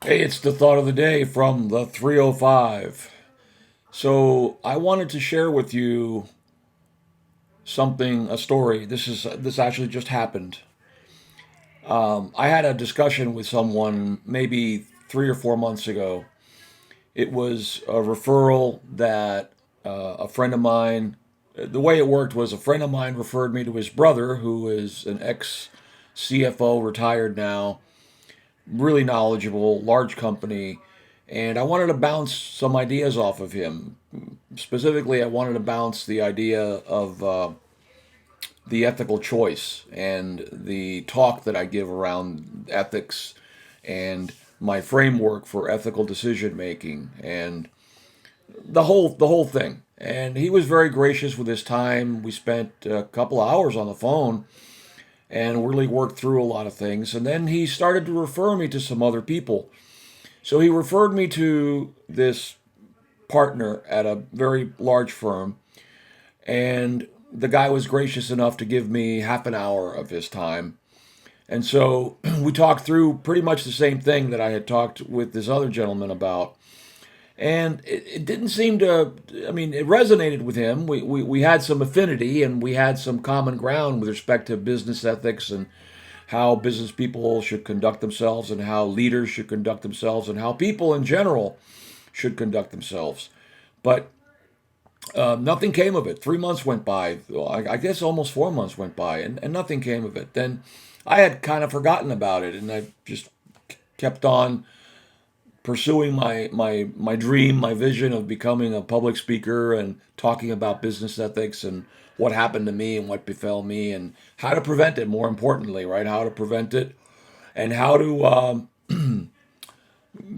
Hey, it's the thought of the day from the 305. So, I wanted to share with you a story. This actually just happened. I had a discussion with someone maybe 3 or 4 months ago. It was a referral that a friend of mine. The way it worked was a friend of mine referred me to his brother, who is an ex CFO, retired now, really knowledgeable, large company, and I wanted to bounce some ideas off of him. Specifically, I wanted to bounce the idea of the ethical choice and the talk that I give around ethics and my framework for ethical decision making and the whole thing. And he was very gracious with his time. We spent a couple of hours on the phone and really worked through a lot of things. And then he started to refer me to some other people. So he referred me to this partner at a very large firm, and the guy was gracious enough to give me half an hour of his time. And so we talked through pretty much the same thing that I had talked with this other gentleman about. And it didn't seem to, I mean, it resonated with him. We had some affinity and we had some common ground with respect to business ethics and how business people should conduct themselves and how leaders should conduct themselves and how people in general should conduct themselves. But nothing came of it. 3 months went by. I guess almost 4 months went by, and nothing came of it. Then I had kind of forgotten about it, and I just kept on pursuing my dream, my vision of becoming a public speaker and talking about business ethics and what happened to me and what befell me and how to prevent it. More importantly, right? How to prevent it and how to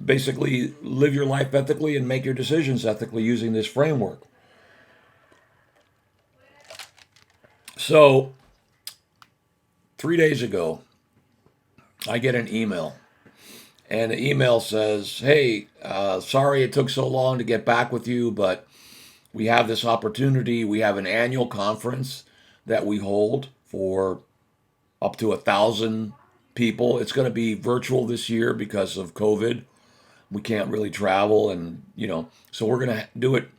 basically live your life ethically and make your decisions ethically using this framework. So 3 days ago, I get an email, and the email says, "Hey, sorry it took so long to get back with you, but we have this opportunity. We have an annual conference that we hold for up to 1,000 people. It's going to be virtual this year because of COVID. We can't really travel, and so we're going to do it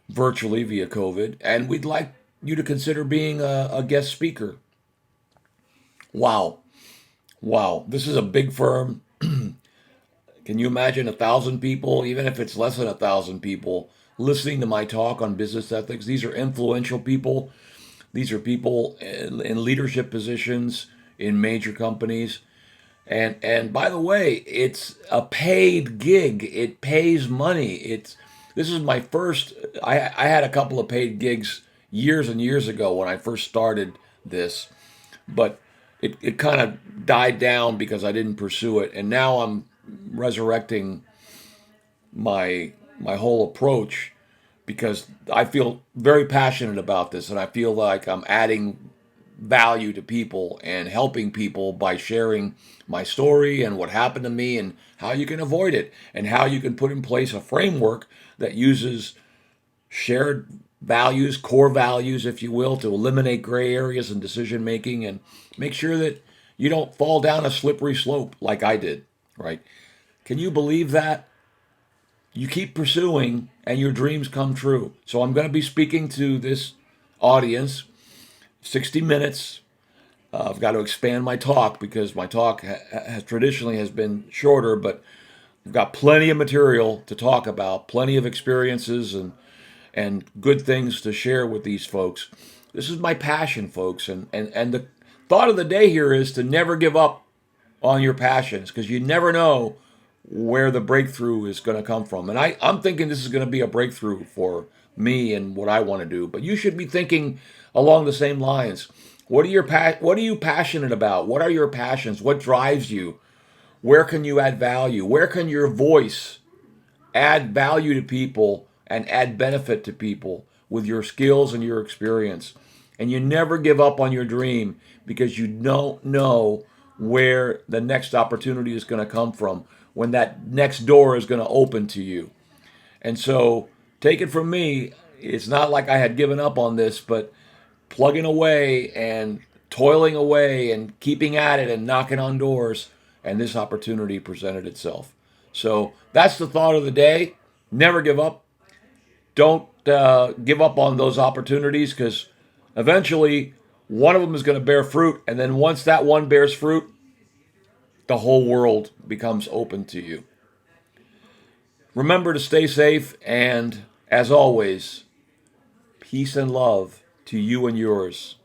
virtually via COVID, and we'd like you to consider being a guest speaker." Wow. Wow. This is a big firm. Can you imagine 1,000 people, even if it's less than 1,000 people, listening to my talk on business ethics? These are influential people. These are people in leadership positions in major companies. And by the way, it's a paid gig. It pays money. This is my first. I had a couple of paid gigs years and years ago when I first started this, but it kind of died down because I didn't pursue it. And now I'm resurrecting my whole approach because I feel very passionate about this and I feel like I'm adding value to people and helping people by sharing my story and what happened to me and how you can avoid it and how you can put in place a framework that uses shared values, core values, if you will, to eliminate gray areas in decision making and make sure that you don't fall down a slippery slope like I did, right? Can you believe that? You keep pursuing and your dreams come true. So I'm going to be speaking to this audience 60 minutes. I've got to expand my talk because my talk has traditionally has been shorter, but I've got plenty of material to talk about, plenty of experiences and good things to share with these folks. This is my passion, folks, and the thought of the day here is to never give up on your passions because you never know where the breakthrough is going to come from. And I'm thinking this is going to be a breakthrough for me and what I want to do. But you should be thinking along the same lines. What are you passionate about? What are your passions? What drives you? Where can you add value? Where can your voice add value to people and add benefit to people with your skills and your experience? And you never give up on your dream because you don't know where the next opportunity is going to come from, when that next door is going to open to you. And so, take it from me, it's not like I had given up on this, but plugging away and toiling away and keeping at it and knocking on doors, and this opportunity presented itself. So that's the thought of the day. Never give up. Don't give up on those opportunities, because eventually one of them is going to bear fruit. And then once that one bears fruit, the whole world becomes open to you. Remember to stay safe, and as always, peace and love to you and yours.